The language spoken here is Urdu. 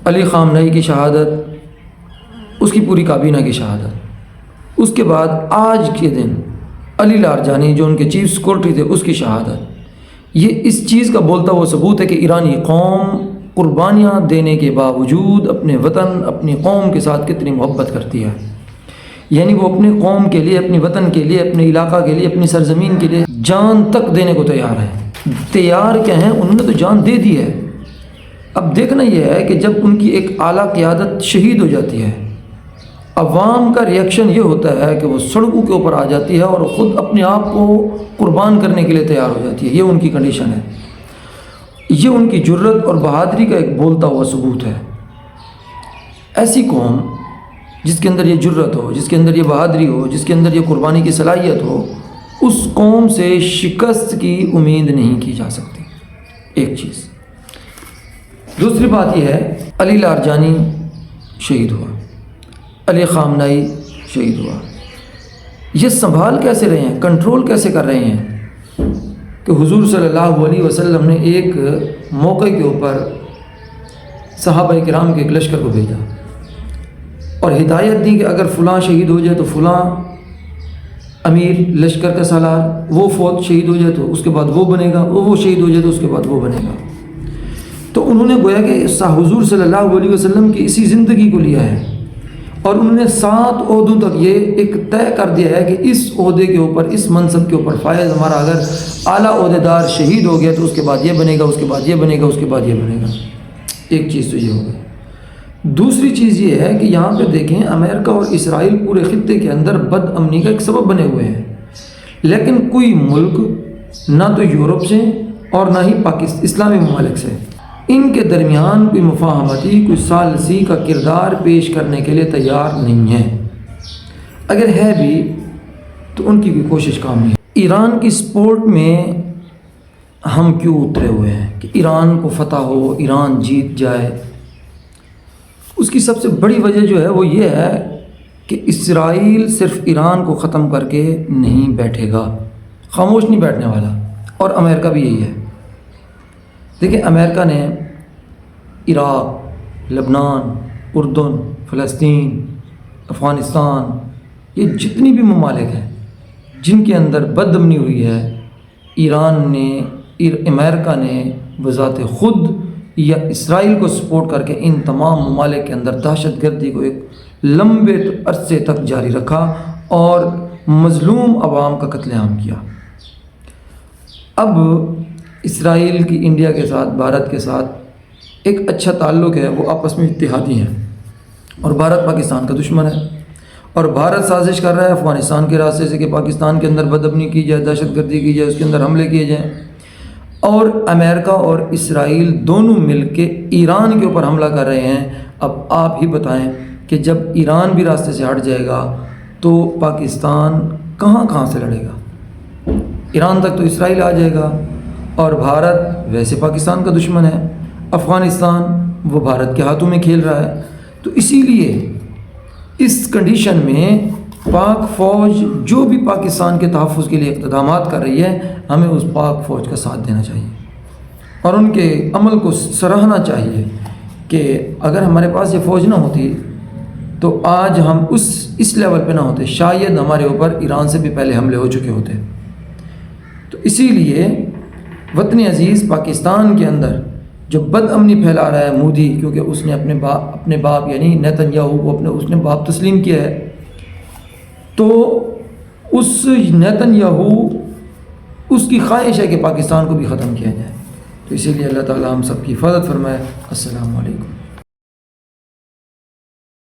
علی خامنئی کی شہادت، اس کی پوری کابینہ کی شہادت، اس کے بعد آج کے دن علی لارجانی جو ان کے چیف سیکورٹری تھے اس کی شہادت، یہ اس چیز کا بولتا ہوا ثبوت ہے کہ ایرانی قوم قربانیاں دینے کے باوجود اپنے وطن، اپنی قوم کے ساتھ کتنی محبت کرتی ہے۔ یعنی وہ اپنے قوم کے لیے، اپنے وطن کے لیے، اپنے علاقہ کے لیے، اپنی سرزمین کے لیے جان تک دینے کو تیار ہے۔ تیار کیا ہیں، انہوں نے تو جان دے دی ہے۔ اب دیکھنا یہ ہے کہ جب ان کی ایک اعلیٰ قیادت شہید ہو جاتی ہے، عوام کا ریئیکشن یہ ہوتا ہے کہ وہ سڑکوں کے اوپر آ جاتی ہے اور خود اپنے آپ کو قربان کرنے کے لیے تیار ہو جاتی ہے۔ یہ ان کی کنڈیشن ہے، یہ ان کی جرت اور بہادری کا ایک بولتا ہوا ثبوت ہے۔ ایسی قوم جس کے اندر یہ جرت ہو، جس کے اندر یہ بہادری ہو، جس کے اندر یہ قربانی کی صلاحیت ہو، اس قوم سے شکست کی امید نہیں کی جا سکتی۔ ایک چیز۔ دوسری بات یہ ہے، علی لارجانی شہید ہوا، علی خامنئی شہید ہوا، یہ سنبھال کیسے رہے ہیں، کنٹرول کیسے کر رہے ہیں کہ حضور صلی اللہ علیہ وسلم نے ایک موقع کے اوپر صحابہ کرام کے ایک لشکر کو بھیجا اور ہدایت دی کہ اگر فلاں شہید ہو جائے تو فلاں امیر لشکر کا سالار، وہ فوت شہید ہو جائے تو اس کے بعد وہ بنے گا، وہ شہید ہو جائے تو اس کے بعد وہ بنے گا۔ تو انہوں نے گویا کہ حضور صلی اللہ علیہ وسلم کی اسی زندگی کو لیا ہے اور انہوں نے 7 عہدوں تک یہ ایک طے کر دیا ہے کہ اس عہدے کے اوپر، اس منصب کے اوپر فائز ہمارا اگر اعلیٰ عہدیدار شہید ہو گیا تو اس کے بعد یہ بنے گا، اس کے بعد یہ بنے گا، اس کے بعد یہ بنے گا۔ ایک چیز تو یہ ہو گئی۔ دوسری چیز یہ ہے کہ یہاں پہ دیکھیں، امریکہ اور اسرائیل پورے خطے کے اندر بد امنی کا ایک سبب بنے ہوئے ہیں، لیکن کوئی ملک نہ تو یورپ سے اور نہ ہی اسلامی ممالک سے ان کے درمیان کوئی مفاہمتی، کوئی ثالثی کا کردار پیش کرنے کے لیے تیار نہیں ہے۔ اگر ہے بھی تو ان کی کوئی کوشش کام نہیں ہے۔ ایران کی سپورٹ میں ہم کیوں اترے ہوئے ہیں کہ ایران کو فتح ہو، ایران جیت جائے؟ اس کی سب سے بڑی وجہ جو ہے وہ یہ ہے کہ اسرائیل صرف ایران کو ختم کر کے نہیں بیٹھے گا، خاموش نہیں بیٹھنے والا، اور امریکہ بھی یہی ہے۔ دیکھیں، امریکہ نے عراق، لبنان، اردن، فلسطین، افغانستان، یہ جتنی بھی ممالک ہیں جن کے اندر بد امنی ہوئی ہے، ایران نے، امریکہ نے بذات خود یا اسرائیل کو سپورٹ کر کے ان تمام ممالک کے اندر دہشت گردی کو ایک لمبے عرصے تک جاری رکھا اور مظلوم عوام کا قتل عام کیا۔ اب اسرائیل کی انڈیا کے ساتھ، بھارت کے ساتھ ایک اچھا تعلق ہے، وہ آپس میں اتحادی ہیں، اور بھارت پاکستان کا دشمن ہے، اور بھارت سازش کر رہا ہے افغانستان کے راستے سے کہ پاکستان کے اندر بدامنی کی جائے، دہشت گردی کی جائے، اس کے اندر حملے کیے جائیں، اور امریکہ اور اسرائیل دونوں مل کے ایران کے اوپر حملہ کر رہے ہیں۔ اب آپ ہی بتائیں کہ جب ایران بھی راستے سے ہٹ جائے گا تو پاکستان کہاں سے لڑے گا؟ ایران تک تو اسرائیل آ جائے گا، اور بھارت ویسے پاکستان کا دشمن ہے، افغانستان وہ بھارت کے ہاتھوں میں کھیل رہا ہے۔ تو اسی لیے اس کنڈیشن میں پاک فوج جو بھی پاکستان کے تحفظ کے لیے اقدامات کر رہی ہے، ہمیں اس پاک فوج کا ساتھ دینا چاہیے اور ان کے عمل کو سراہنا چاہیے کہ اگر ہمارے پاس یہ فوج نہ ہوتی تو آج ہم اس لیول پہ نہ ہوتے، شاید ہمارے اوپر ایران سے بھی پہلے حملے ہو چکے ہوتے۔ تو اسی لیے وطن عزیز پاکستان کے اندر جو بد امنی پھیلا رہا ہے مودی، کیونکہ اس نے اپنے باپ یعنی نیتن یاہو کو اس نے باپ تسلیم کیا ہے، تو اس نیتن یاہو اس کی خواہش ہے کہ پاکستان کو بھی ختم کیا جائے۔ تو اسی لیے اللہ تعالی ہم سب کی حفاظت فرمائے۔ السلام علیکم۔